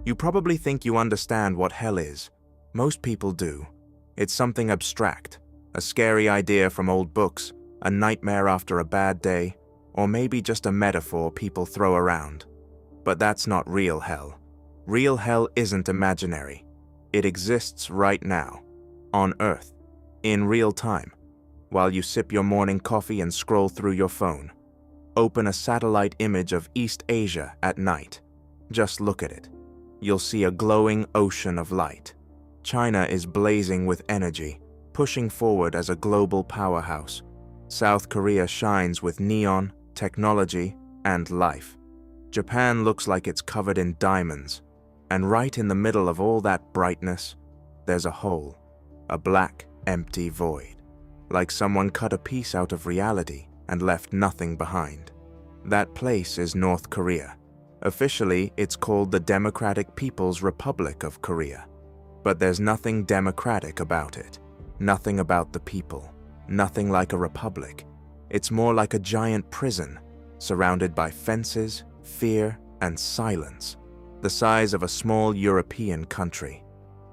You probably think you understand what hell is. Most people do. It's something abstract, a scary idea from old books, a nightmare after a bad day, or maybe just a metaphor people throw around. But that's not real hell. Real hell isn't imaginary. It exists right now, on Earth, in real time, while you sip your morning coffee and scroll through your phone. Open a satellite image of East Asia at night. Just look at it. You'll see a glowing ocean of light. China is blazing with energy, pushing forward as a global powerhouse. South Korea shines with neon, technology, and life. Japan looks like it's covered in diamonds, and right in the middle of all that brightness, there's a hole, a black, empty void, like someone cut a piece out of reality and left nothing behind. That place is North Korea. Officially, it's called the Democratic People's Republic of Korea. But there's nothing democratic about it, nothing about the people, nothing like a republic. It's more like a giant prison, surrounded by fences, fear, and silence, the size of a small European country.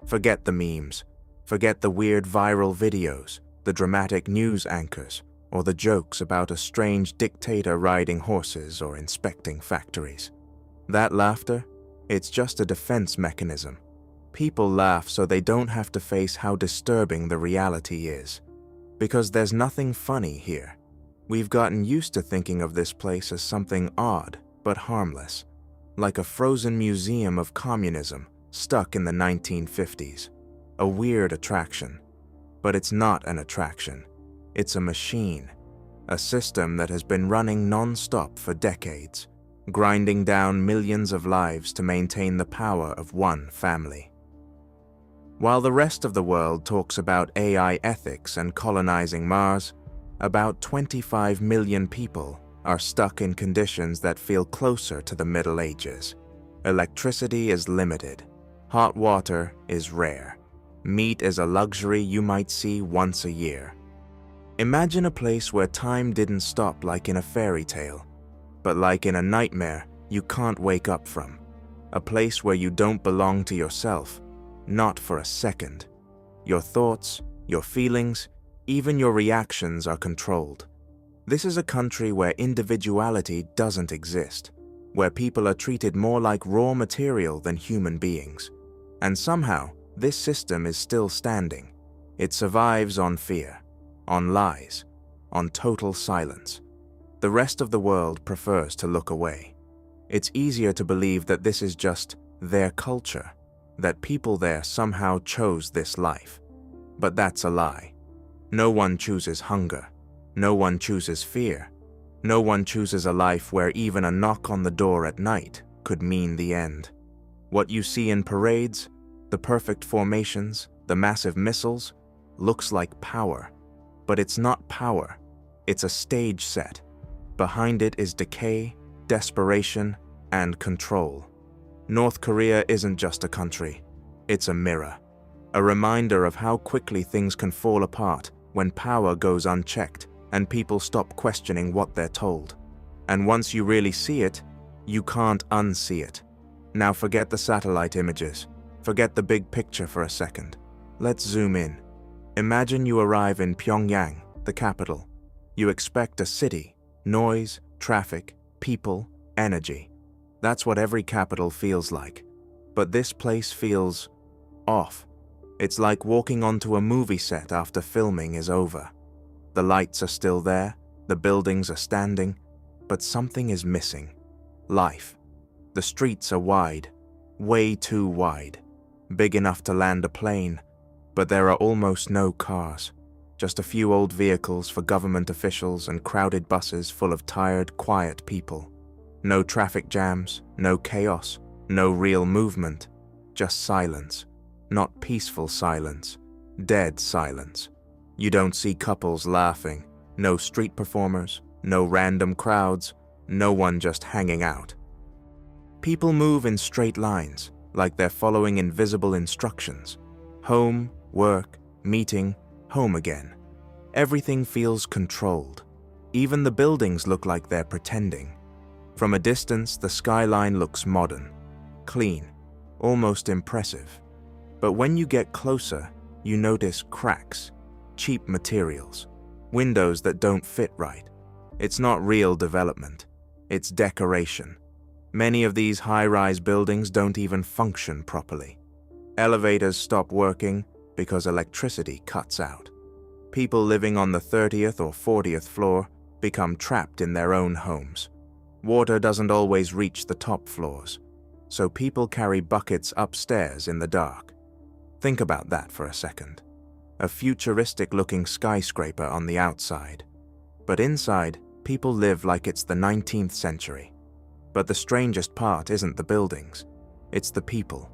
Forget the memes, forget the weird viral videos, the dramatic news anchors, or the jokes about a strange dictator riding horses or inspecting factories. That laughter, it's just a defense mechanism. People laugh so they don't have to face how disturbing the reality is. Because there's nothing funny here. We've gotten used to thinking of this place as something odd, but harmless. Like a frozen museum of communism stuck in the 1950s. A weird attraction. But it's not an attraction. It's a machine. A system that has been running non-stop for decades, grinding down millions of lives to maintain the power of one family. While the rest of the world talks about AI ethics and colonizing Mars, about 25 million people are stuck in conditions that feel closer to the Middle Ages. Electricity is limited. Hot water is rare. Meat is a luxury you might see once a year. Imagine a place where time didn't stop like in a fairy tale, but like in a nightmare you can't wake up from. A place where you don't belong to yourself, not for a second. Your thoughts, your feelings, even your reactions are controlled. This is a country where individuality doesn't exist, where people are treated more like raw material than human beings. And somehow, this system is still standing. It survives on fear, on lies, on total silence. The rest of the world prefers to look away. It's easier to believe that this is just their culture, that people there somehow chose this life. But that's a lie. No one chooses hunger. No one chooses fear. No one chooses a life where even a knock on the door at night could mean the end. What you see in parades, the perfect formations, the massive missiles, looks like power. But it's not power. It's a stage set. Behind it is decay, desperation, and control. North Korea isn't just a country. It's a mirror. A reminder of how quickly things can fall apart when power goes unchecked and people stop questioning what they're told. And once you really see it, you can't unsee it. Now forget the satellite images. Forget the big picture for a second. Let's zoom in. Imagine you arrive in Pyongyang, the capital. You expect a city, noise, traffic, people, energy. That's what every capital feels like. But this place feels off. It's like walking onto a movie set after filming is over. The lights are still there, the buildings are standing, but something is missing. Life. The streets are wide, way too wide, big enough to land a plane, but there are almost no cars. Just a few old vehicles for government officials and crowded buses full of tired, quiet people. No traffic jams, no chaos, no real movement, just silence. Not peaceful silence, dead silence. You don't see couples laughing, no street performers, no random crowds, no one just hanging out. People move in straight lines, like they're following invisible instructions. Home, work, meeting, home again. Everything feels controlled. Even the buildings look like they're pretending. From a distance, the skyline looks modern, clean. almost impressive. But when you get closer, you notice cracks, cheap materials, windows that don't fit right. It's not real development, it's decoration. Many of these high-rise buildings don't even function properly. Elevators stop working because electricity cuts out. People living on the 30th or 40th floor become trapped in their own homes. Water doesn't always reach the top floors, so people carry buckets upstairs in the dark. Think about that for a second. A futuristic-looking skyscraper on the outside. But inside, people live like it's the 19th century. But the strangest part isn't the buildings, it's the people.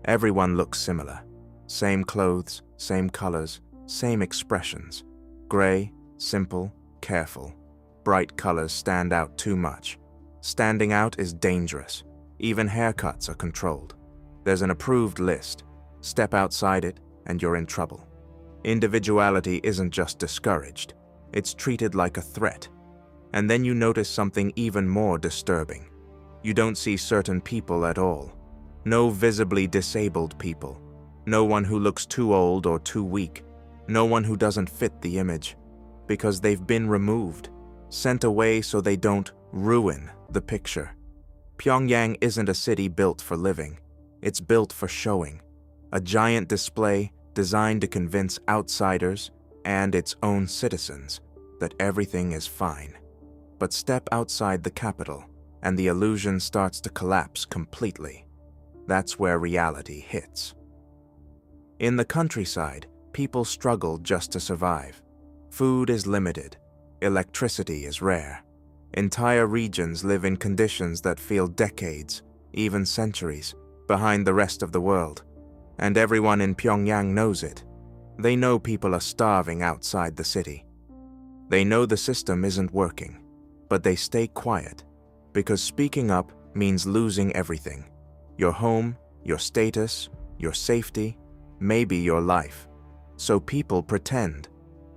Everyone looks similar. Same clothes, same colors, same expressions. Gray, simple, careful. Bright colors stand out too much. Standing out is dangerous. Even haircuts are controlled. There's an approved list. Step outside it, and you're in trouble. Individuality isn't just discouraged, it's treated like a threat. And then you notice something even more disturbing. You don't see certain people at all. No visibly disabled people. No one who looks too old or too weak. No one who doesn't fit the image. Because they've been removed, sent away so they don't ruin the picture. Pyongyang isn't a city built for living. It's built for showing. A giant display designed to convince outsiders and its own citizens that everything is fine. But step outside the capital, and the illusion starts to collapse completely. That's where reality hits. In the countryside, people struggle just to survive. Food is limited. Electricity is rare. Entire regions live in conditions that feel decades, even centuries, behind the rest of the world. And everyone in Pyongyang knows it. They know people are starving outside the city. They know the system isn't working, but they stay quiet, because speaking up means losing everything. Your home, your status, your safety, maybe your life. So people pretend.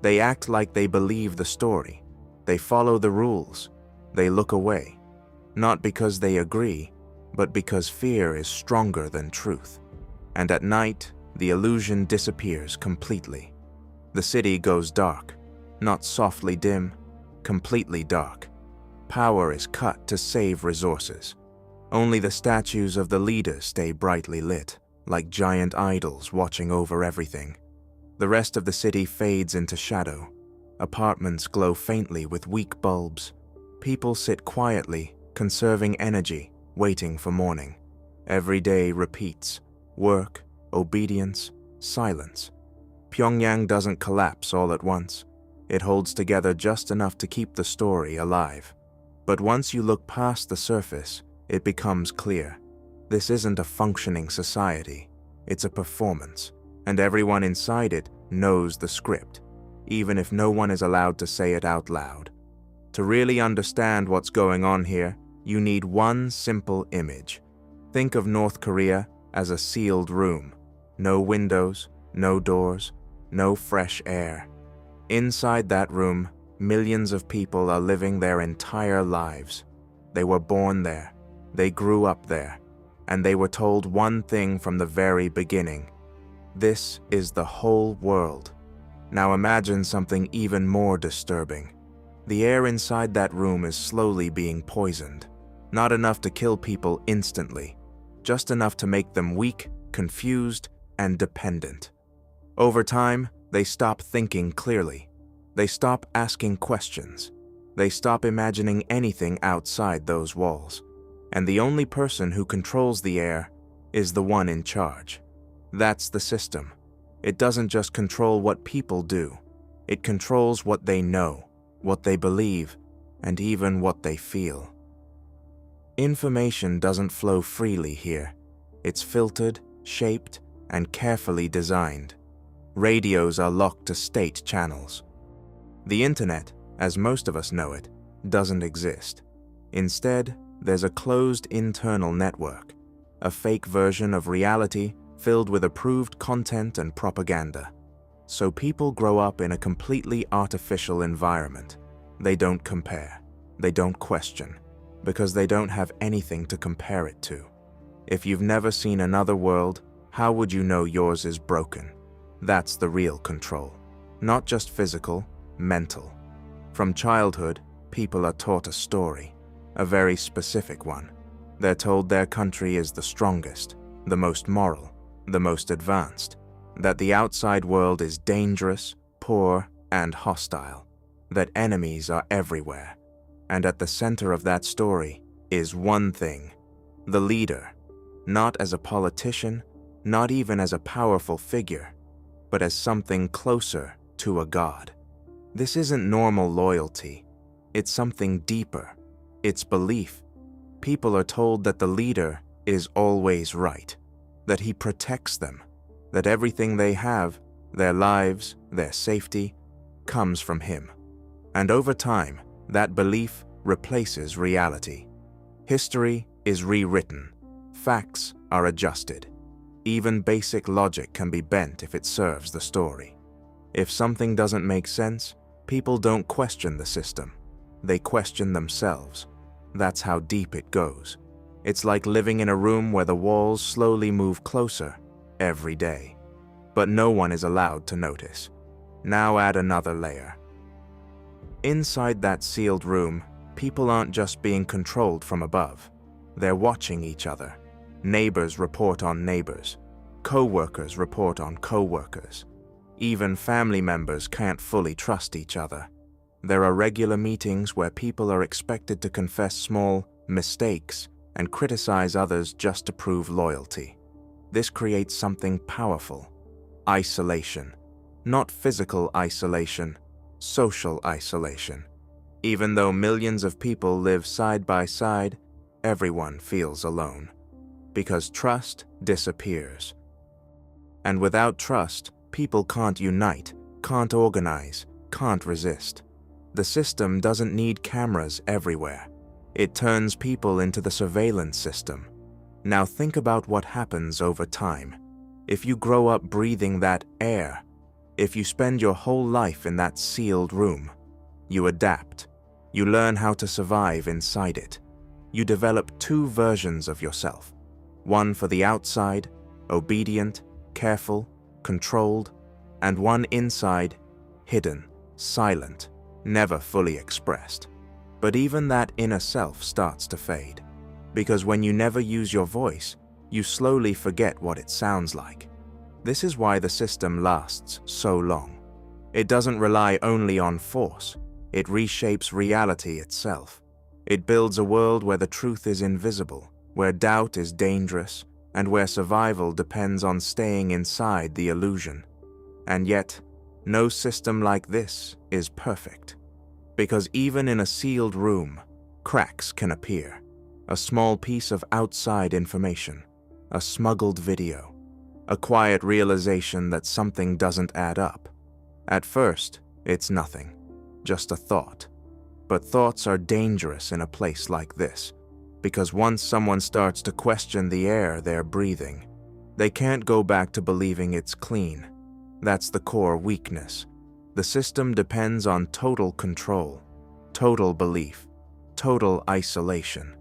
They act like they believe the story. They follow the rules. They look away. Not because they agree, but because fear is stronger than truth. And at night, the illusion disappears completely. The city goes dark, not softly dim, completely dark. Power is cut to save resources. Only the statues of the leaders stay brightly lit, like giant idols watching over everything. The rest of the city fades into shadow. Apartments glow faintly with weak bulbs. People sit quietly, conserving energy, waiting for morning. Every day repeats. Work, obedience, silence. Pyongyang doesn't collapse all at once. It holds together just enough to keep the story alive. But once you look past the surface, it becomes clear. This isn't a functioning society. It's a performance, and everyone inside it knows the script, even if no one is allowed to say it out loud. To really understand what's going on here, you need one simple image. Think of North Korea as a sealed room. No windows, no doors, no fresh air. Inside that room, millions of people are living their entire lives. They were born there, they grew up there, and they were told one thing from the very beginning. This is the whole world. Now imagine something even more disturbing. The air inside that room is slowly being poisoned. Not enough to kill people instantly, just enough to make them weak, confused, and dependent. Over time, they stop thinking clearly. They stop asking questions. They stop imagining anything outside those walls. And the only person who controls the air is the one in charge. That's the system. It doesn't just control what people do. It controls what they know, what they believe, and even what they feel. Information doesn't flow freely here. It's filtered, shaped, and carefully designed. Radios are locked to state channels. The internet, as most of us know it, doesn't exist. Instead, there's a closed internal network, a fake version of reality filled with approved content and propaganda. So people grow up in a completely artificial environment. They don't compare. They don't question. Because they don't have anything to compare it to. If you've never seen another world, how would you know yours is broken? That's the real control. Not just physical, mental. From childhood, people are taught a story, a very specific one. They're told their country is the strongest, the most moral, the most advanced, that the outside world is dangerous, poor, and hostile, that enemies are everywhere. And at the center of that story is one thing: the leader, not as a politician, not even as a powerful figure, but as something closer to a god. This isn't normal loyalty. It's something deeper. It's belief. People are told that the leader is always right, that he protects them, that everything they have, their lives, their safety, comes from him. And over time, that belief replaces reality. History is rewritten. Facts are adjusted. Even basic logic can be bent if it serves the story. If something doesn't make sense, people don't question the system. They question themselves. That's how deep it goes. It's like living in a room where the walls slowly move closer every day. But no one is allowed to notice. Now add another layer. Inside that sealed room, people aren't just being controlled from above. They're watching each other. Neighbors report on neighbors. Co-workers report on co-workers. Even family members can't fully trust each other. There are regular meetings where people are expected to confess small mistakes and criticize others just to prove loyalty. This creates something powerful: isolation. Not physical isolation, social isolation. Even though millions of people live side by side, everyone feels alone. Because trust disappears. And without trust, people can't unite, can't organize, can't resist. The system doesn't need cameras everywhere. It turns people into the surveillance system. Now think about what happens over time. If you grow up breathing that air, if you spend your whole life in that sealed room, you adapt. You learn how to survive inside it. You develop two versions of yourself. One for the outside, obedient, careful, controlled, and one inside, hidden, silent, never fully expressed. But even that inner self starts to fade, because when you never use your voice, you slowly forget what it sounds like. This is why the system lasts so long. It doesn't rely only on force, it reshapes reality itself. It builds a world where the truth is invisible, where doubt is dangerous, and where survival depends on staying inside the illusion. And yet, no system like this is perfect. Because even in a sealed room, cracks can appear. A small piece of outside information, a smuggled video, a quiet realization that something doesn't add up. At first, it's nothing, just a thought. But thoughts are dangerous in a place like this, because once someone starts to question the air they're breathing, they can't go back to believing it's clean. That's the core weakness. The system depends on total control, total belief, total isolation.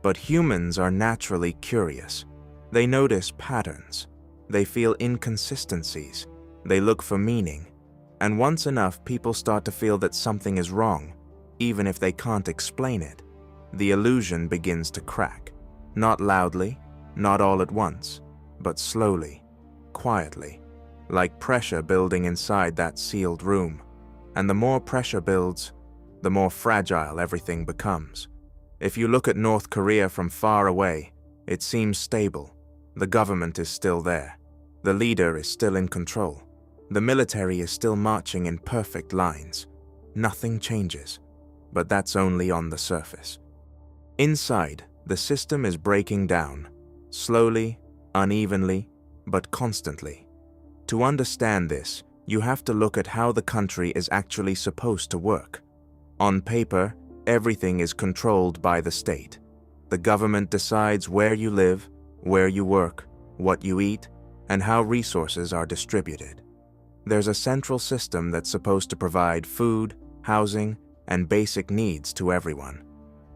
But humans are naturally curious. They notice patterns. They feel inconsistencies. They look for meaning. And once enough people start to feel that something is wrong, even if they can't explain it, the illusion begins to crack. Not loudly, not all at once, but slowly, quietly, like pressure building inside that sealed room. And the more pressure builds, the more fragile everything becomes. If you look at North Korea from far away, it seems stable. The government is still there. The leader is still in control. The military is still marching in perfect lines. Nothing changes. But that's only on the surface. Inside, the system is breaking down, slowly, unevenly, but constantly. To understand this, you have to look at how the country is actually supposed to work. On paper, everything is controlled by the state. The government decides where you live, where you work, what you eat, and how resources are distributed. There's a central system that's supposed to provide food, housing, and basic needs to everyone.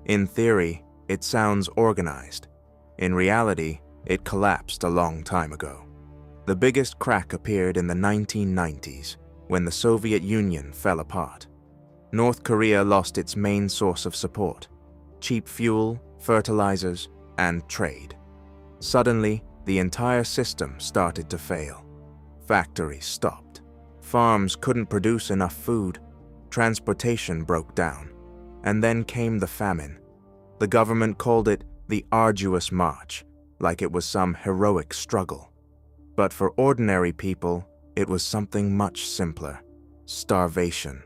In theory, it sounds organized. In reality, it collapsed a long time ago. The biggest crack appeared in the 1990s, when the Soviet Union fell apart. North Korea lost its main source of support: cheap fuel, fertilizers, and trade. Suddenly, the entire system started to fail. Factories stopped. Farms couldn't produce enough food. Transportation broke down. And then came the famine. The government called it the Arduous March, like it was some heroic struggle. But for ordinary people, it was something much simpler: starvation.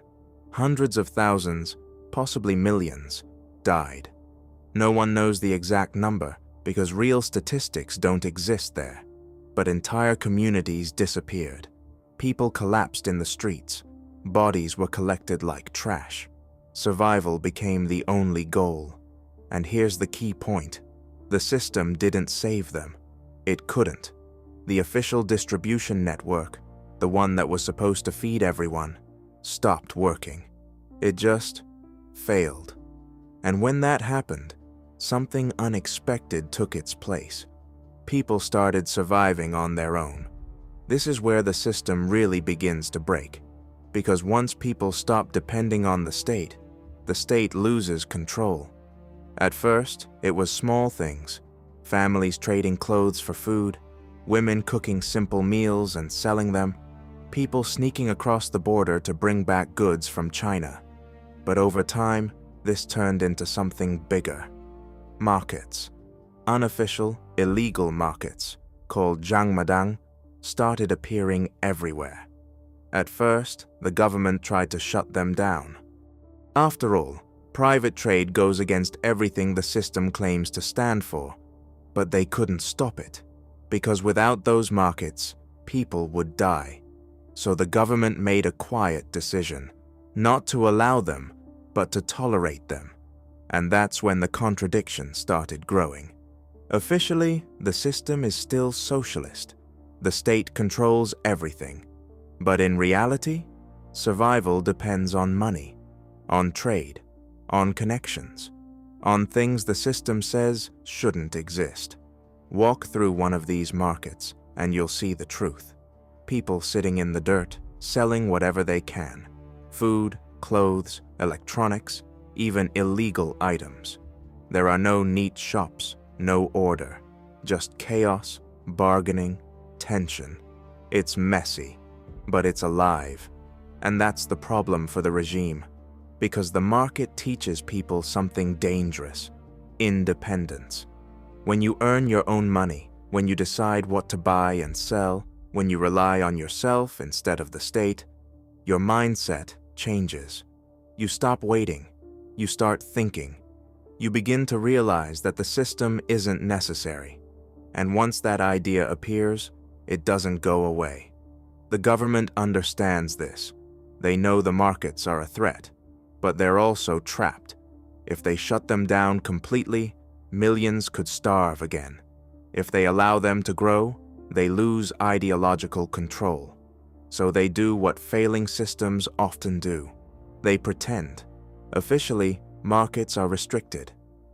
Hundreds of thousands, possibly millions, died. No one knows the exact number because real statistics don't exist there. But entire communities disappeared. People collapsed in the streets. Bodies were collected like trash. Survival became the only goal. And here's the key point: the system didn't save them. It couldn't. The official distribution network, the one that was supposed to feed everyone, stopped working. It just failed. And when that happened, something unexpected took its place. People started surviving on their own. This is where the system really begins to break. Because once people stop depending on the state loses control. At first, it was small things: families trading clothes for food, women cooking simple meals and selling them, people sneaking across the border to bring back goods from China. But over time, this turned into something bigger. Markets. Unofficial, illegal markets, called zhangmadang, started appearing everywhere. At first, the government tried to shut them down. After all, private trade goes against everything the system claims to stand for. But they couldn't stop it, because without those markets, people would die. So the government made a quiet decision, not to allow them, but to tolerate them. And that's when the contradiction started growing. Officially, the system is still socialist. The state controls everything. But in reality, survival depends on money, on trade, on connections, on things the system says shouldn't exist. Walk through one of these markets and you'll see the truth. People sitting in the dirt, selling whatever they can: food, clothes, electronics, even illegal items. There are no neat shops, no order, just chaos, bargaining, tension. It's messy, but it's alive. And that's the problem for the regime, because the market teaches people something dangerous: independence. When you earn your own money, when you decide what to buy and sell, when you rely on yourself instead of the state, your mindset changes. You stop waiting. You start thinking. You begin to realize that the system isn't necessary. And once that idea appears, it doesn't go away. The government understands this. They know the markets are a threat, but they're also trapped. If they shut them down completely, millions could starve again. If they allow them to grow, they lose ideological control. So they do what failing systems often do. They pretend. Officially, markets are restricted.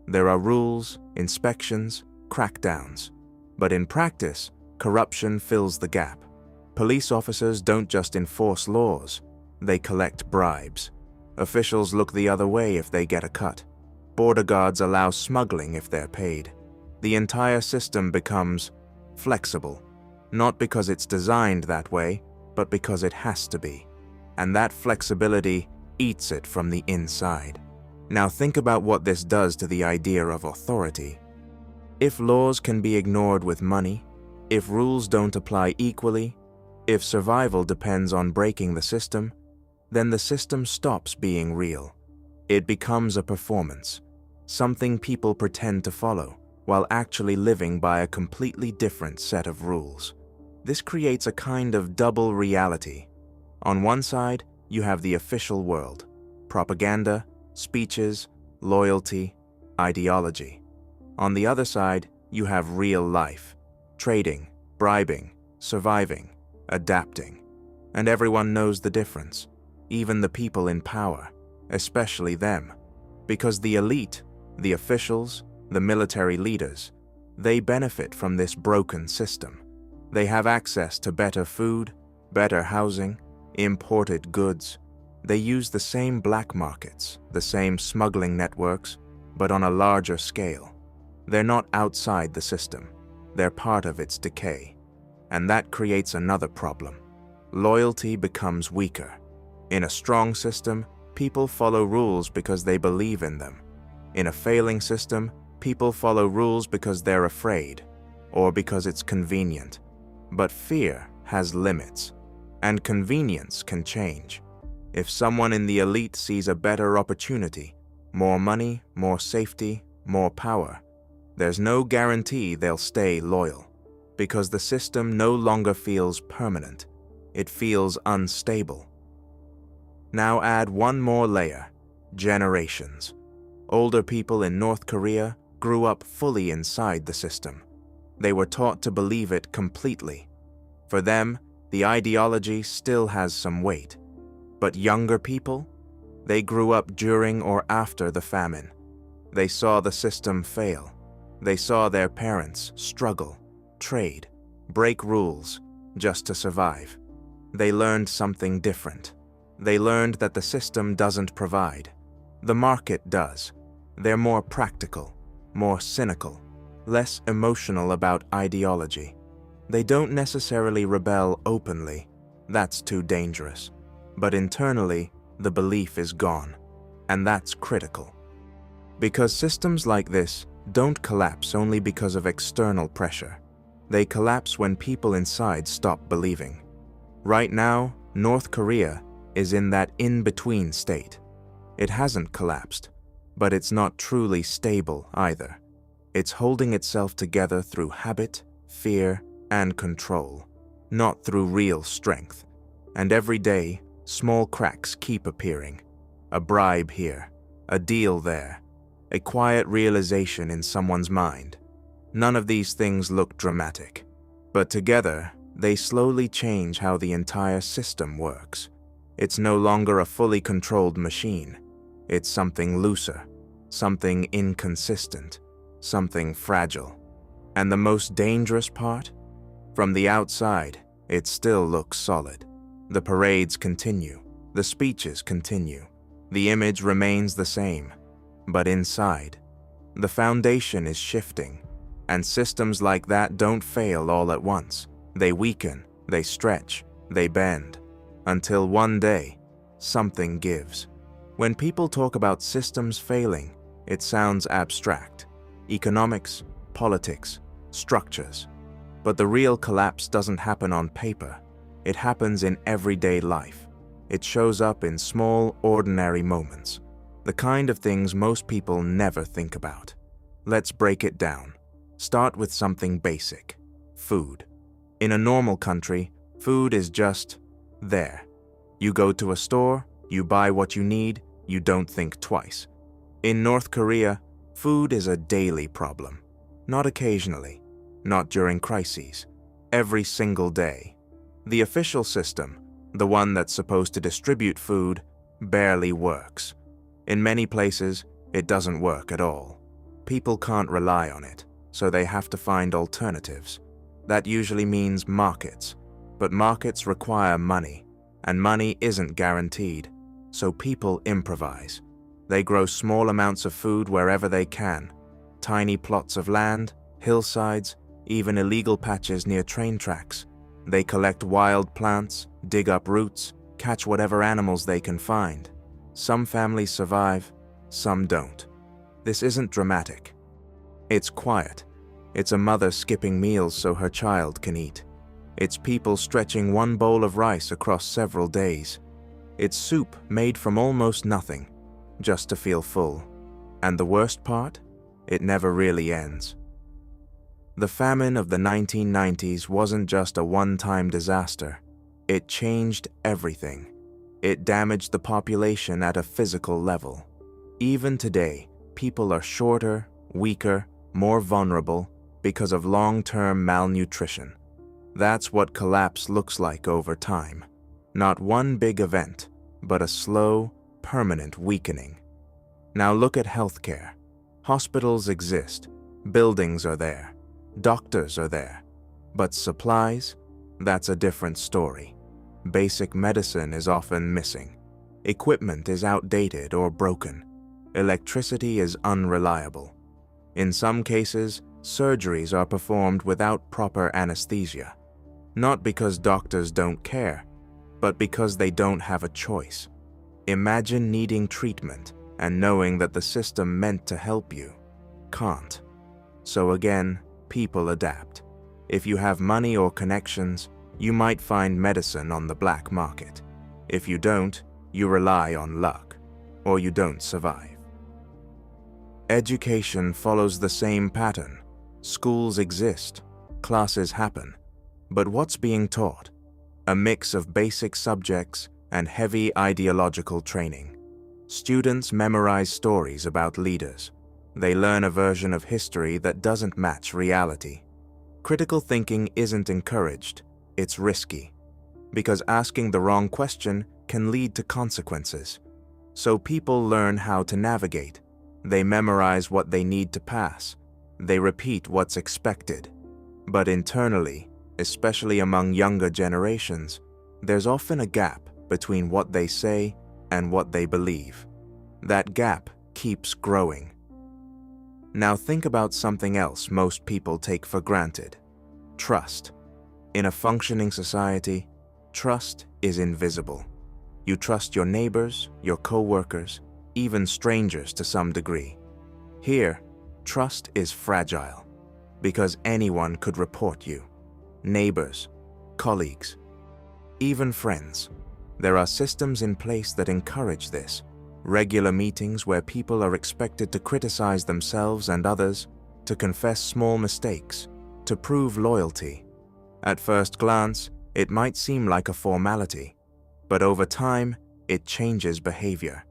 There are rules, inspections, crackdowns. But in practice, corruption fills the gap. Police officers don't just enforce laws, they collect bribes. Officials look the other way if they get a cut. Border guards allow smuggling if they're paid. The entire system becomes flexible, not because it's designed that way, but because it has to be. And that flexibility eats it from the inside. Now think about what this does to the idea of authority. If laws can be ignored with money, if rules don't apply equally, if survival depends on breaking the system, then the system stops being real. It becomes a performance, something people pretend to follow, while actually living by a completely different set of rules. This creates a kind of double reality. On one side, you have the official world: propaganda, speeches, loyalty, ideology. On the other side, you have real life: trading, bribing, surviving, adapting. And everyone knows the difference, even the people in power, especially them, because the elite, the officials, the military leaders, They benefit from this broken system. They have access to better food, better housing, imported goods. They use the same black markets, the same smuggling networks, but on a larger scale. They're not outside the system. They're part of its decay. And that creates another problem. Loyalty becomes weaker. In a strong system, people follow rules because they believe in them. In a failing system, people follow rules because they're afraid, or because it's convenient. But fear has limits, and convenience can change. If someone in the elite sees a better opportunity, more money, more safety, more power, there's no guarantee they'll stay loyal, because the system no longer feels permanent. It feels unstable. Now add one more layer: generations. Older people in North Korea grew up fully inside the system. They were taught to believe it completely. For them, the ideology still has some weight. But younger people? They grew up during or after the famine. They saw the system fail. They saw their parents struggle, trade, break rules just to survive. They learned something different. They learned that the system doesn't provide. The market does. They're more practical, more cynical, less emotional about ideology. They don't necessarily rebel openly. That's too dangerous. But internally, the belief is gone. And that's critical. Because systems like this don't collapse only because of external pressure. They collapse when people inside stop believing. Right now, North Korea is in that in-between state. It hasn't collapsed, but it's not truly stable either. It's holding itself together through habit, fear, and control, not through real strength. And every day, small cracks keep appearing. A bribe here, a deal there, a quiet realization in someone's mind. None of these things look dramatic, but together, they slowly change how the entire system works. It's no longer a fully controlled machine. It's something looser, something inconsistent, something fragile. And the most dangerous part? From the outside, it still looks solid. The parades continue, the speeches continue, the image remains the same. But inside, the foundation is shifting, and systems like that don't fail all at once. They weaken, they stretch, they bend, until one day, something gives. When people talk about systems failing, it sounds abstract. Economics, politics, structures. But the real collapse doesn't happen on paper. It happens in everyday life. It shows up in small, ordinary moments. The kind of things most people never think about. Let's break it down. Start with something basic: food. In a normal country, food is just there. You go to a store, you buy what you need, you don't think twice. In North Korea, food is a daily problem. Not occasionally, not during crises. Every single day. The official system, the one that's supposed to distribute food, barely works. In many places, it doesn't work at all. People can't rely on it, so they have to find alternatives. That usually means markets, but markets require money, and money isn't guaranteed, so people improvise. They grow small amounts of food wherever they can, tiny plots of land, hillsides, even illegal patches near train tracks. They collect wild plants, dig up roots, catch whatever animals they can find. Some families survive, some don't. This isn't dramatic. It's quiet. It's a mother skipping meals so her child can eat. It's people stretching one bowl of rice across several days. It's soup made from almost nothing, just to feel full. And the worst part? It never really ends. The famine of the 1990s wasn't just a one-time disaster. It changed everything. It damaged the population at a physical level. Even today, people are shorter, weaker, more vulnerable because of long-term malnutrition. That's what collapse looks like over time. Not one big event, but a slow, permanent weakening. Now look at healthcare. Hospitals exist. Buildings are there. Doctors are there. But supplies? That's a different story. Basic medicine is often missing. Equipment is outdated or broken. Electricity is unreliable. In some cases, surgeries are performed without proper anesthesia. Not because doctors don't care, but because they don't have a choice. Imagine needing treatment and knowing that the system meant to help you can't. So again, people adapt. If you have money or connections, you might find medicine on the black market. If you don't, you rely on luck, or you don't survive. Education follows the same pattern. Schools exist, classes happen, but what's being taught? A mix of basic subjects and heavy ideological training. Students memorize stories about leaders. They learn a version of history that doesn't match reality. Critical thinking isn't encouraged, it's risky, because asking the wrong question can lead to consequences. So people learn how to navigate. They memorize what they need to pass. They repeat what's expected. But internally, especially among younger generations, there's often a gap between what they say and what they believe. That gap keeps growing. Now think about something else most people take for granted. Trust. In a functioning society, trust is invisible. You trust your neighbors, your co-workers, even strangers to some degree. Here, trust is fragile, because anyone could report you. Neighbors, colleagues, even friends. There are systems in place that encourage this. Regular meetings where people are expected to criticize themselves and others, to confess small mistakes, to prove loyalty. At first glance, it might seem like a formality, but over time, it changes behavior.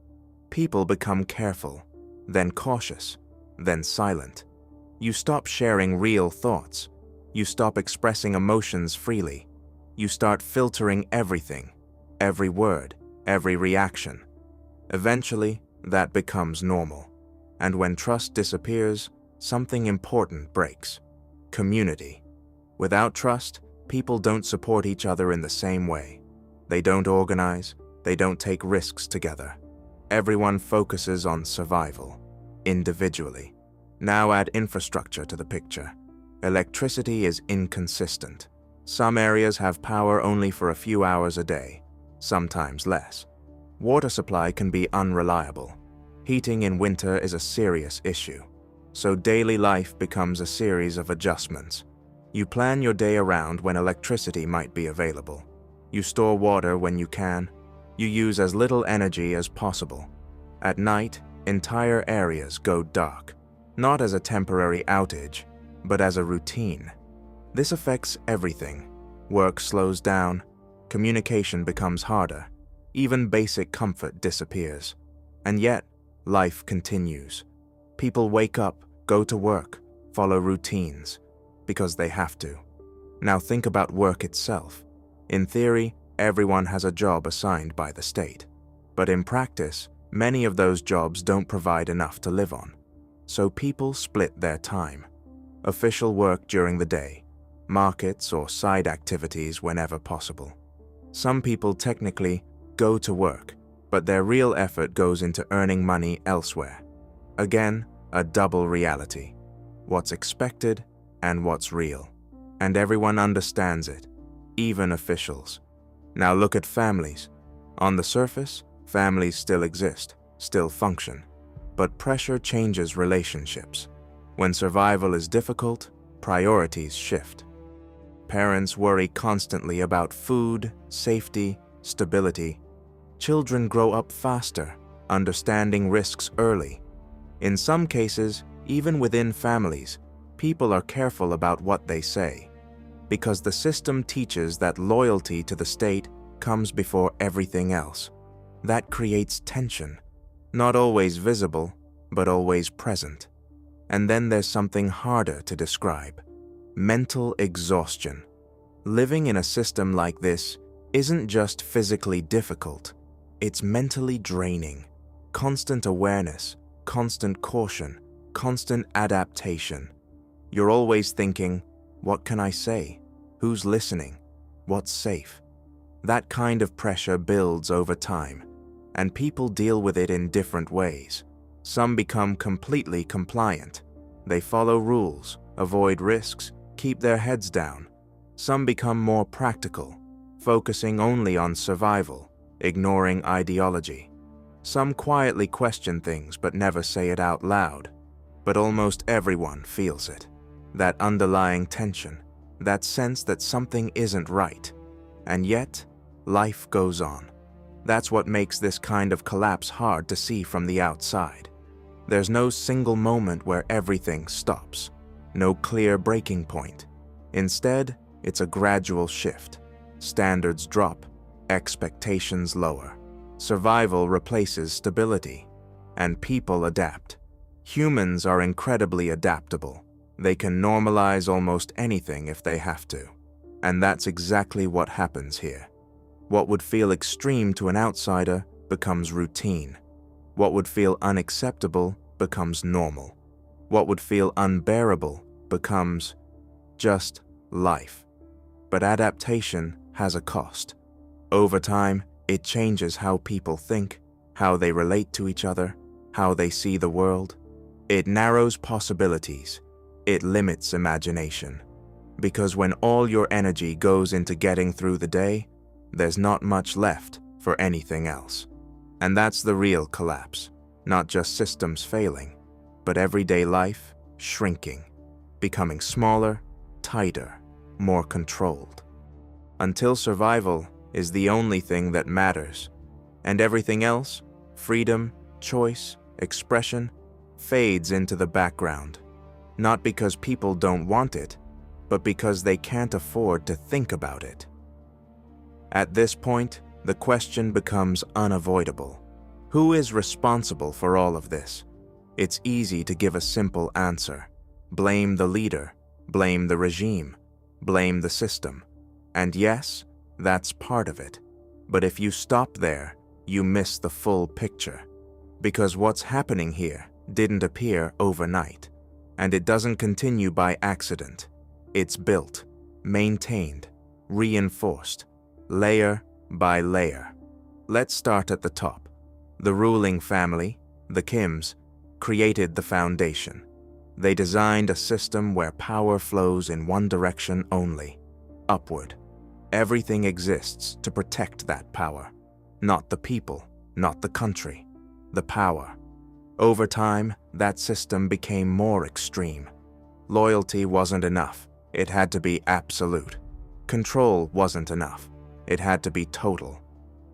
People become careful, then cautious, then silent. You stop sharing real thoughts. You stop expressing emotions freely. You start filtering everything, every word, every reaction. Eventually, that becomes normal. And when trust disappears, something important breaks. Community. Without trust, people don't support each other in the same way. They don't organize, they don't take risks together. Everyone focuses on survival, individually. Now add infrastructure to the picture. Electricity is inconsistent. Some areas have power only for a few hours a day, sometimes less. Water supply can be unreliable. Heating in winter is a serious issue. So daily life becomes a series of adjustments. You plan your day around when electricity might be available. You store water when you can. You use as little energy as possible. At night, entire areas go dark, not as a temporary outage, but as a routine. This affects everything. Work slows down, communication becomes harder, even basic comfort disappears. And yet, life continues. People wake up, go to work, follow routines, because they have to. Now think about work itself. In theory, everyone has a job assigned by the state. But in practice, many of those jobs don't provide enough to live on. So people split their time. Official work during the day, markets or side activities whenever possible. Some people technically go to work, but their real effort goes into earning money elsewhere. Again, a double reality. What's expected and what's real. And everyone understands it, even officials. Now look at families. On the surface, families still exist, still function. But pressure changes relationships. When survival is difficult, priorities shift. Parents worry constantly about food, safety, stability. Children grow up faster, understanding risks early. In some cases, even within families, people are careful about what they say, because the system teaches that loyalty to the state comes before everything else. That creates tension, not always visible, but always present. And then there's something harder to describe: mental exhaustion. Living in a system like this isn't just physically difficult, it's mentally draining. Constant awareness, constant caution, constant adaptation. You're always thinking, what can I say? Who's listening? What's safe? That kind of pressure builds over time, and people deal with it in different ways. Some become completely compliant. They follow rules, avoid risks, keep their heads down. Some become more practical, focusing only on survival, ignoring ideology. Some quietly question things but never say it out loud. But almost everyone feels it. That underlying tension, that sense that something isn't right. And yet, life goes on. That's what makes this kind of collapse hard to see from the outside. There's no single moment where everything stops, no clear breaking point. Instead, it's a gradual shift. Standards drop, expectations lower. Survival replaces stability, and people adapt. Humans are incredibly adaptable. They can normalize almost anything if they have to. And that's exactly what happens here. What would feel extreme to an outsider becomes routine. What would feel unacceptable becomes normal. What would feel unbearable becomes just life. But adaptation has a cost. Over time, it changes how people think, how they relate to each other, how they see the world. It narrows possibilities. It limits imagination. Because when all your energy goes into getting through the day, there's not much left for anything else. And that's the real collapse. Not just systems failing, but everyday life shrinking, becoming smaller, tighter, more controlled. Until survival is the only thing that matters, and everything else, freedom, choice, expression, fades into the background. Not because people don't want it, but because they can't afford to think about it. At this point, the question becomes unavoidable. Who is responsible for all of this? It's easy to give a simple answer. Blame the leader, blame the regime, blame the system. And yes, that's part of it. But if you stop there, you miss the full picture. Because what's happening here didn't appear overnight. And it doesn't continue by accident. It's built, maintained, reinforced, layer by layer. Let's start at the top. The ruling family, the Kims, created the foundation. They designed a system where power flows in one direction only, upward. Everything exists to protect that power. Not the people, not the country, the power. Over time, that system became more extreme. Loyalty wasn't enough. It had to be absolute. Control wasn't enough. It had to be total.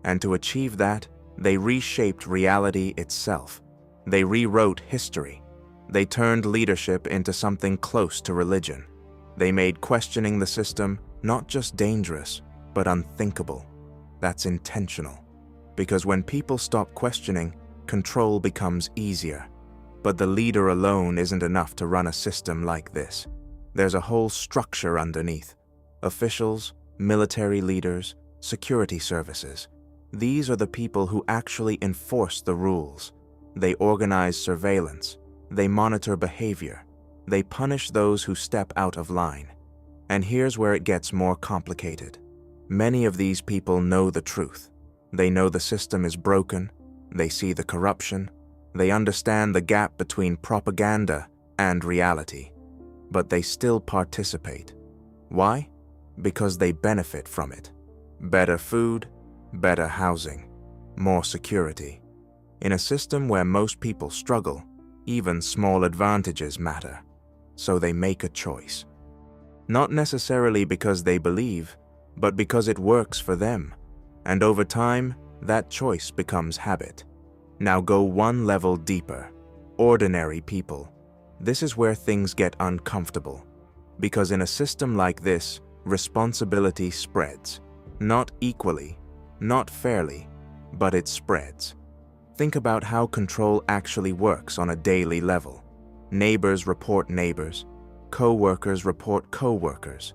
And to achieve that, they reshaped reality itself. They rewrote history. They turned leadership into something close to religion. They made questioning the system not just dangerous, but unthinkable. That's intentional. Because when people stop questioning, control becomes easier. But the leader alone isn't enough to run a system like this. There's a whole structure underneath. Officials, military leaders, security services. These are the people who actually enforce the rules. They organize surveillance. They monitor behavior. They punish those who step out of line. And here's where it gets more complicated. Many of these people know the truth. They know the system is broken. They see the corruption. They understand the gap between propaganda and reality. But they still participate. Why? Because they benefit from it. Better food, better housing, more security. In a system where most people struggle, even small advantages matter. So they make a choice. Not necessarily because they believe, but because it works for them. And over time, that choice becomes habit. Now go one level deeper. Ordinary people. This is where things get uncomfortable. Because in a system like this, responsibility spreads. Not equally, not fairly, but it spreads. Think about how control actually works on a daily level. Neighbors report neighbors. Co-workers report co-workers.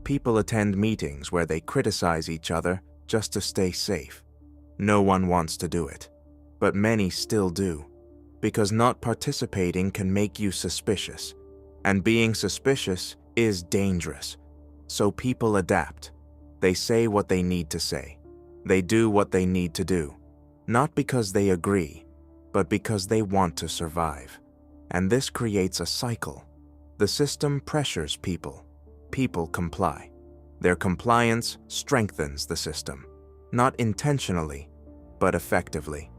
People attend meetings where they criticize each other just to stay safe. No one wants to do it, but many still do, because not participating can make you suspicious. And being suspicious is dangerous. So people adapt. They say what they need to say. They do what they need to do. Not because they agree, but because they want to survive. And this creates a cycle. The system pressures people. People comply. Their compliance strengthens the system. Not intentionally, but effectively.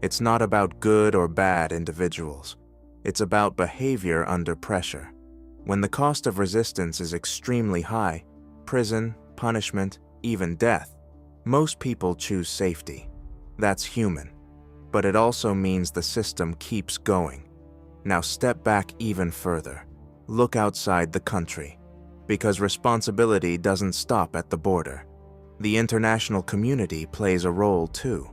It's not about good or bad individuals. It's about behavior under pressure. When the cost of resistance is extremely high, prison, punishment, even death, most people choose safety. That's human. But it also means the system keeps going. Now step back even further. Look outside the country. Because responsibility doesn't stop at the border. The international community plays a role too.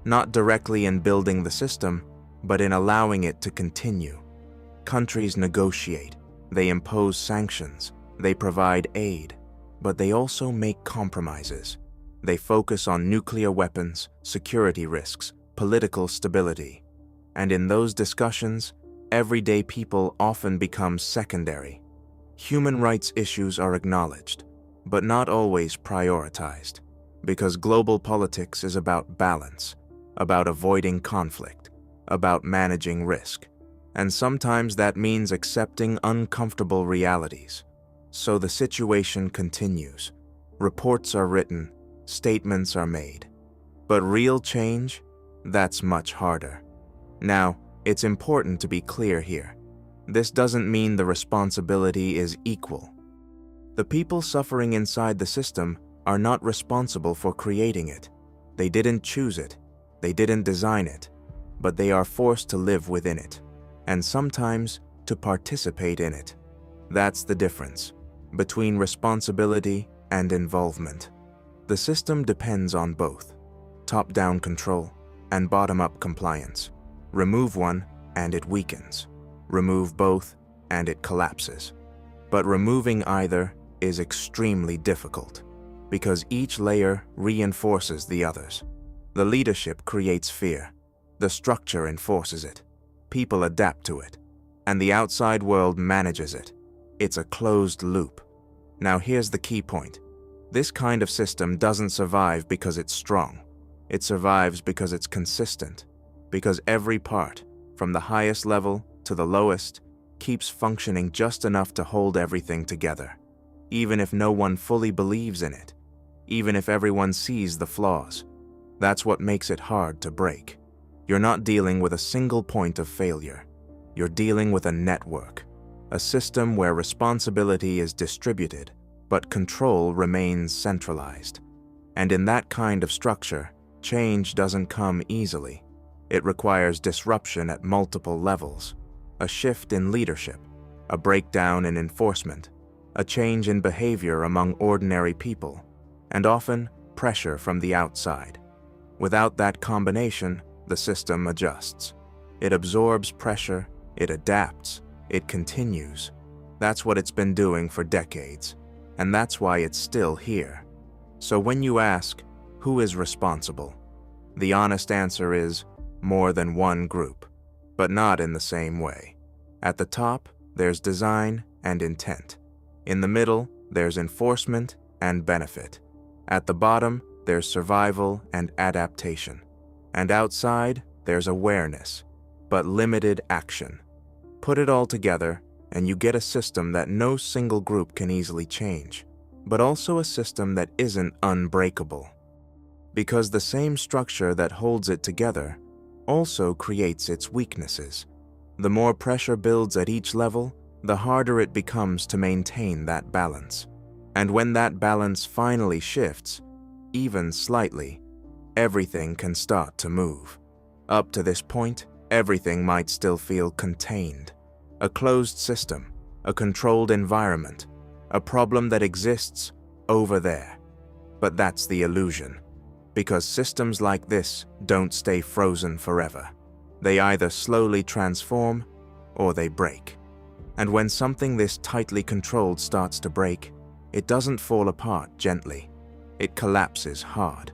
Not directly in building the system, but in allowing it to continue. Countries negotiate, they impose sanctions, they provide aid, but they also make compromises. They focus on nuclear weapons, security risks, political stability. And in those discussions, everyday people often become secondary. Human rights issues are acknowledged, but not always prioritized, because global politics is about balance, about avoiding conflict, about managing risk. And sometimes that means accepting uncomfortable realities. So the situation continues. Reports are written, statements are made. But real change? That's much harder. Now, it's important to be clear here. This doesn't mean the responsibility is equal. The people suffering inside the system are not responsible for creating it. They didn't choose it. They didn't design it. But they are forced to live within it, and sometimes to participate in it. That's the difference between responsibility and involvement. The system depends on both, top-down control and bottom-up compliance. Remove one and it weakens. Remove both and it collapses. But removing either is extremely difficult because each layer reinforces the others. The leadership creates fear. The structure enforces it. People adapt to it. And the outside world manages it. It's a closed loop. Now here's the key point. This kind of system doesn't survive because it's strong. It survives because it's consistent. Because every part, from the highest level to the lowest, keeps functioning just enough to hold everything together. Even if no one fully believes in it. Even if everyone sees the flaws. That's what makes it hard to break. You're not dealing with a single point of failure. You're dealing with a network, a system where responsibility is distributed, but control remains centralized. And in that kind of structure, change doesn't come easily. It requires disruption at multiple levels, a shift in leadership, a breakdown in enforcement, a change in behavior among ordinary people, and often pressure from the outside. Without that combination, the system adjusts. It absorbs pressure, it adapts, it continues. That's what it's been doing for decades, and that's why it's still here. So when you ask, who is responsible? The honest answer is more than one group, but not in the same way. At the top, there's design and intent. In the middle, there's enforcement and benefit. At the bottom, there's survival and adaptation. And outside, there's awareness, but limited action. Put it all together, and you get a system that no single group can easily change, but also a system that isn't unbreakable. Because the same structure that holds it together also creates its weaknesses. The more pressure builds at each level, the harder it becomes to maintain that balance. And when that balance finally shifts, even slightly, everything can start to move. Up to this point, everything might still feel contained. A closed system, a controlled environment, a problem that exists over there. But that's the illusion. Because systems like this don't stay frozen forever. They either slowly transform or they break. And when something this tightly controlled starts to break, it doesn't fall apart gently. It collapses hard.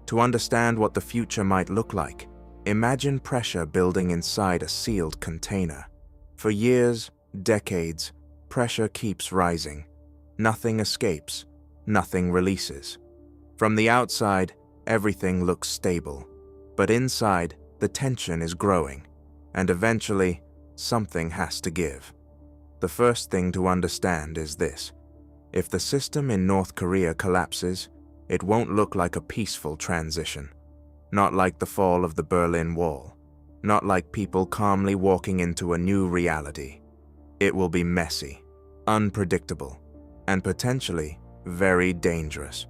To understand what the future might look like, imagine pressure building inside a sealed container. For years, decades, pressure keeps rising. Nothing escapes, nothing releases. From the outside, everything looks stable, but inside, the tension is growing, and eventually, something has to give. The first thing to understand is this: if the system in North Korea collapses, it won't look like a peaceful transition. Not like the fall of the Berlin Wall. Not like people calmly walking into a new reality. It will be messy, unpredictable, and potentially very dangerous.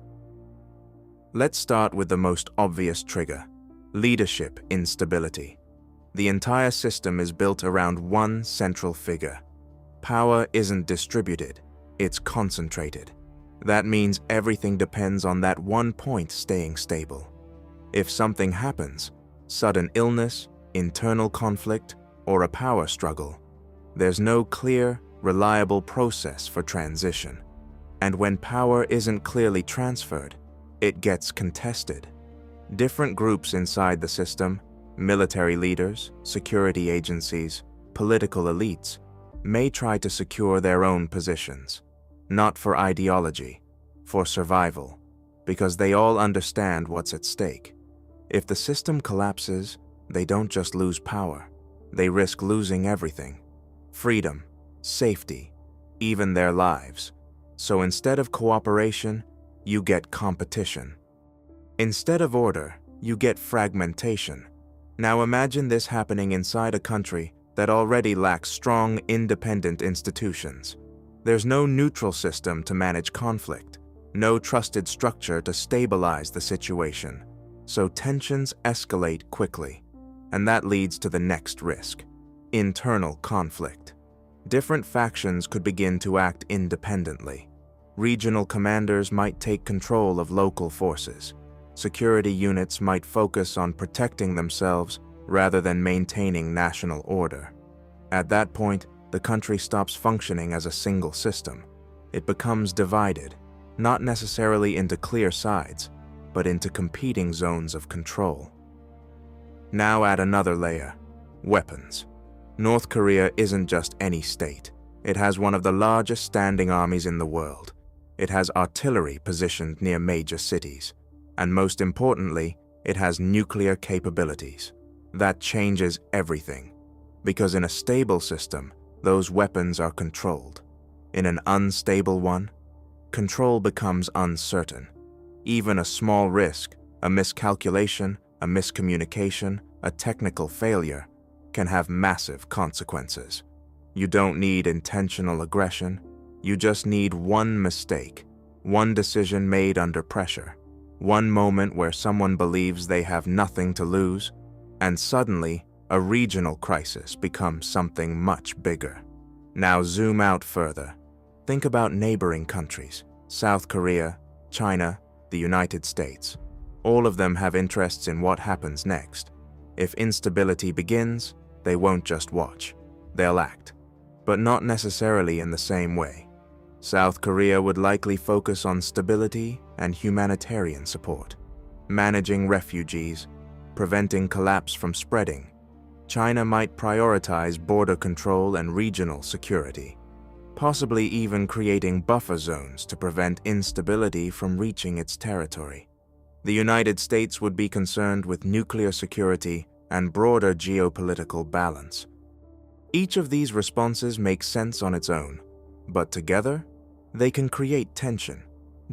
Let's start with the most obvious trigger: leadership instability. The entire system is built around one central figure. Power isn't distributed, it's concentrated. That means everything depends on that one point staying stable. If something happens, sudden illness, internal conflict, or a power struggle, there's no clear, reliable process for transition. And when power isn't clearly transferred, it gets contested. Different groups inside the system, military leaders, security agencies, political elites, may try to secure their own positions, not for ideology, for survival, because they all understand what's at stake. If the system collapses, they don't just lose power, they risk losing everything: freedom, safety, even their lives. So instead of cooperation, you get competition. Instead of order, you get fragmentation. Now imagine this happening inside a country that already lacks strong, independent institutions. There's no neutral system to manage conflict, no trusted structure to stabilize the situation. So tensions escalate quickly, and that leads to the next risk: internal conflict. Different factions could begin to act independently. Regional commanders might take control of local forces. Security units might focus on protecting themselves rather than maintaining national order. At that point, the country stops functioning as a single system. It becomes divided, not necessarily into clear sides, but into competing zones of control. Now add another layer: weapons. North Korea isn't just any state. It has one of the largest standing armies in the world. It has artillery positioned near major cities. And most importantly, it has nuclear capabilities. That changes everything. Because in a stable system, those weapons are controlled. In an unstable one, control becomes uncertain. Even a small risk, a miscalculation, a miscommunication, a technical failure, can have massive consequences. You don't need intentional aggression, you just need one mistake, one decision made under pressure, one moment where someone believes they have nothing to lose, and suddenly a regional crisis becomes something much bigger. Now zoom out further. Think about neighboring countries: South Korea, China, the United States. All of them have interests in what happens next. If instability begins, they won't just watch. They'll act, but not necessarily in the same way. South Korea would likely focus on stability and humanitarian support, managing refugees, preventing collapse from spreading. China might prioritize border control and regional security, possibly even creating buffer zones to prevent instability from reaching its territory. The United States would be concerned with nuclear security and broader geopolitical balance. Each of these responses makes sense on its own, but together, they can create tension,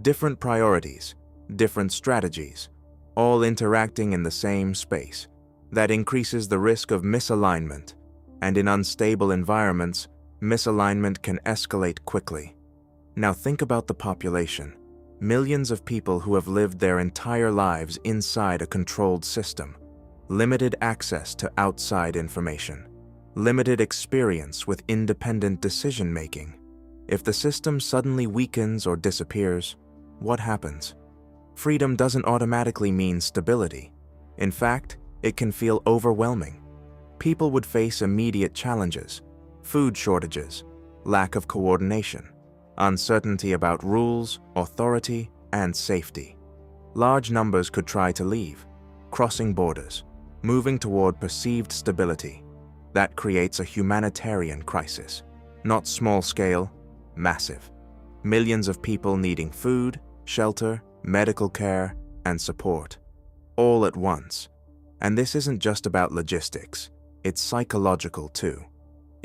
different priorities, different strategies, all interacting in the same space. That increases the risk of misalignment, and in unstable environments, misalignment can escalate quickly. Now think about the population. Millions of people who have lived their entire lives inside a controlled system, limited access to outside information, limited experience with independent decision-making. If the system suddenly weakens or disappears, what happens? Freedom doesn't automatically mean stability. In fact, it can feel overwhelming. People would face immediate challenges: food shortages, lack of coordination, uncertainty about rules, authority, and safety. Large numbers could try to leave, crossing borders, moving toward perceived stability. That creates a humanitarian crisis. Not small scale, massive. Millions of people needing food, shelter, medical care, and support, all at once. And this isn't just about logistics, it's psychological too.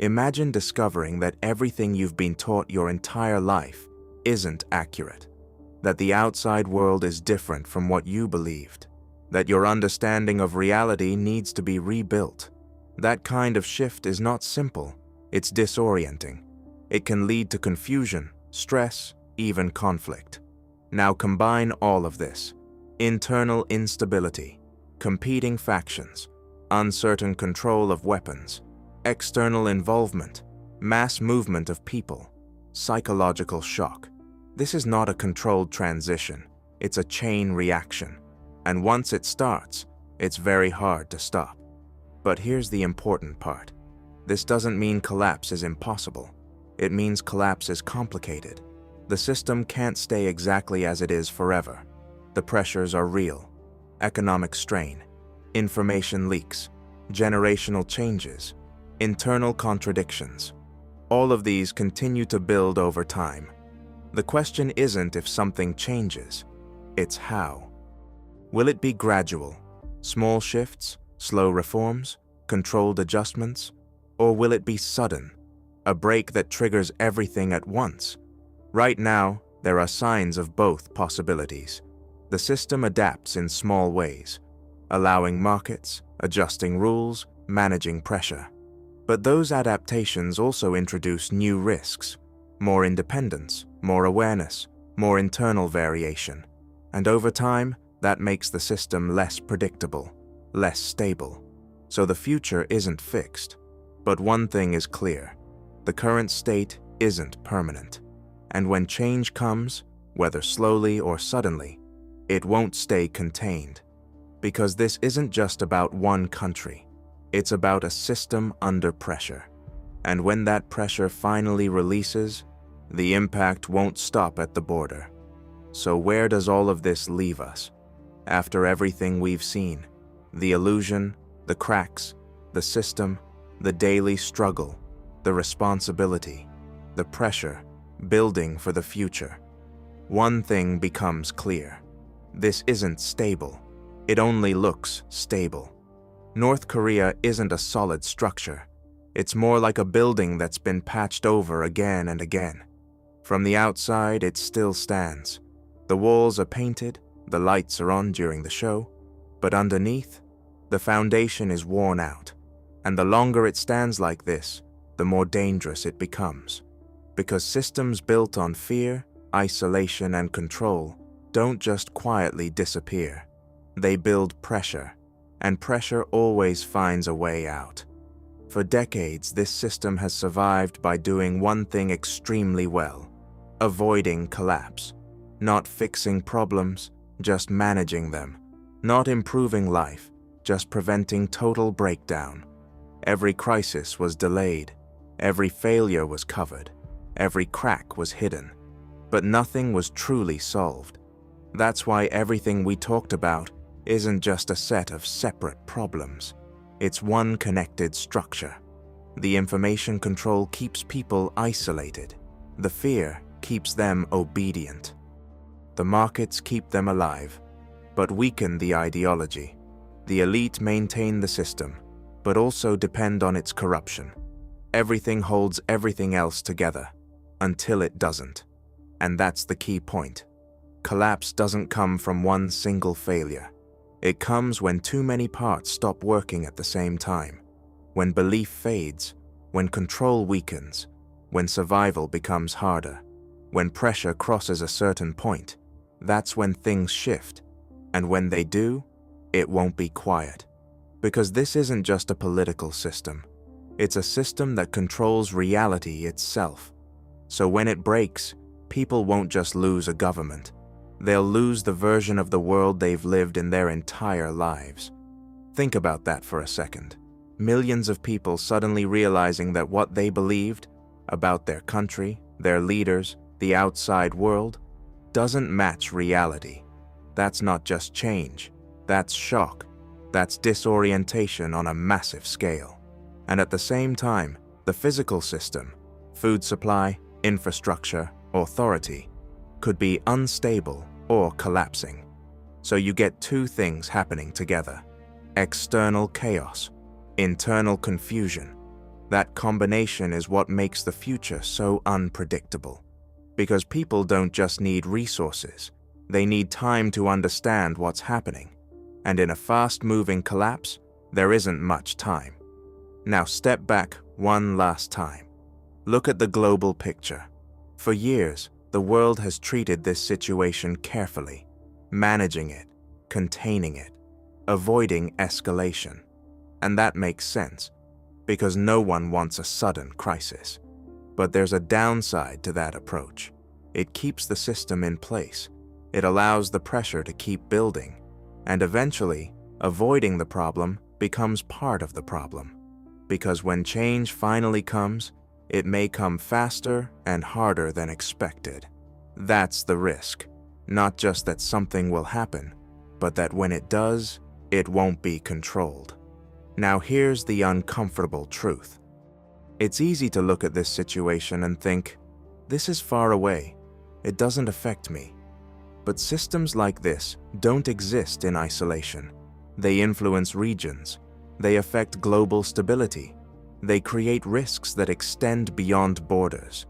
Imagine discovering that everything you've been taught your entire life isn't accurate, that the outside world is different from what you believed, that your understanding of reality needs to be rebuilt. That kind of shift is not simple, it's disorienting. It can lead to confusion, stress, even conflict. Now combine all of this: internal instability, competing factions, uncertain control of weapons, external involvement, mass movement of people, psychological shock. This is not a controlled transition, it's a chain reaction. And once it starts, it's very hard to stop. But here's the important part. This doesn't mean collapse is impossible. It means collapse is complicated. The system can't stay exactly as it is forever. The pressures are real. Economic strain, information leaks, generational changes, internal contradictions. All of these continue to build over time. The question isn't if something changes, it's how. Will it be gradual, small shifts, slow reforms, controlled adjustments? Or will it be sudden, a break that triggers everything at once? Right now, there are signs of both possibilities. The system adapts in small ways, allowing markets, adjusting rules, managing pressure. But those adaptations also introduce new risks: more independence, more awareness, more internal variation. And over time, that makes the system less predictable, less stable. So the future isn't fixed. But one thing is clear: the current state isn't permanent. And when change comes, whether slowly or suddenly, it won't stay contained. Because this isn't just about one country. It's about a system under pressure. And when that pressure finally releases, the impact won't stop at the border. So where does all of this leave us? After everything we've seen, the illusion, the cracks, the system, the daily struggle, the responsibility, the pressure, building for the future, one thing becomes clear. This isn't stable. It only looks stable. North Korea isn't a solid structure. It's more like a building that's been patched over again and again. From the outside, it still stands. The walls are painted, the lights are on during the show, but underneath, the foundation is worn out. And the longer it stands like this, the more dangerous it becomes. Because systems built on fear, isolation, and control don't just quietly disappear. They build pressure, and pressure always finds a way out. For decades, this system has survived by doing one thing extremely well: avoiding collapse. Not fixing problems, just managing them. Not improving life, just preventing total breakdown. Every crisis was delayed. Every failure was covered. Every crack was hidden. But nothing was truly solved. That's why everything we talked about isn't just a set of separate problems. It's one connected structure. The information control keeps people isolated. The fear keeps them obedient. The markets keep them alive, but weaken the ideology. The elite maintain the system, but also depend on its corruption. Everything holds everything else together, until it doesn't. And that's the key point. Collapse doesn't come from one single failure. It comes when too many parts stop working at the same time. When belief fades, when control weakens, when survival becomes harder, when pressure crosses a certain point. That's when things shift. And when they do, it won't be quiet. Because this isn't just a political system. It's a system that controls reality itself. So when it breaks, people won't just lose a government. They'll lose the version of the world they've lived in their entire lives. Think about that for a second. Millions of people suddenly realizing that what they believed about their country, their leaders, the outside world, doesn't match reality. That's not just change. That's shock. That's disorientation on a massive scale. And at the same time, the physical system, food supply, infrastructure, authority, could be unstable or collapsing. So you get two things happening together: external chaos, internal confusion. That combination is what makes the future so unpredictable. Because people don't just need resources, they need time to understand what's happening. And in a fast-moving collapse, there isn't much time. Now step back one last time. Look at the global picture. For years, the world has treated this situation carefully, managing it, containing it, avoiding escalation. And that makes sense, because no one wants a sudden crisis. But there's a downside to that approach. It keeps the system in place. It allows the pressure to keep building, and eventually, avoiding the problem becomes part of the problem. Because when change finally comes, it may come faster and harder than expected. That's the risk. Not just that something will happen, but that when it does, it won't be controlled. Now here's the uncomfortable truth. It's easy to look at this situation and think, this is far away. It doesn't affect me. But systems like this don't exist in isolation. They influence regions. They affect global stability. They create risks that extend beyond borders.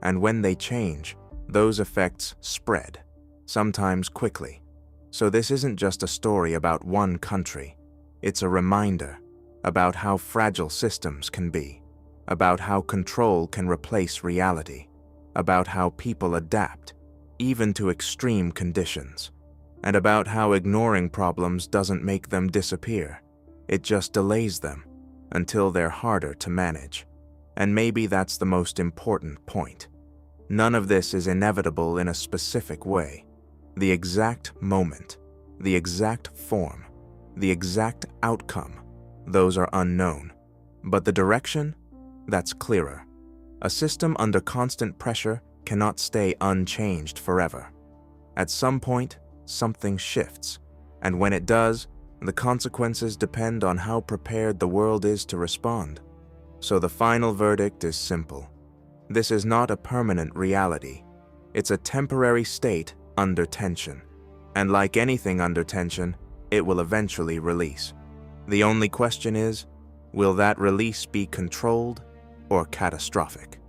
And when they change, those effects spread, sometimes quickly. So this isn't just a story about one country. It's a reminder about how fragile systems can be, about how control can replace reality, about how people adapt, even to extreme conditions, and about how ignoring problems doesn't make them disappear. It just delays them until they're harder to manage. And maybe that's the most important point. None of this is inevitable in a specific way. The exact moment, the exact form, the exact outcome, those are unknown. But the direction? That's clearer. A system under constant pressure cannot stay unchanged forever. At some point, something shifts, and when it does, the consequences depend on how prepared the world is to respond. So the final verdict is simple. This is not a permanent reality. It's a temporary state under tension. And like anything under tension, it will eventually release. The only question is, will that release be controlled or catastrophic?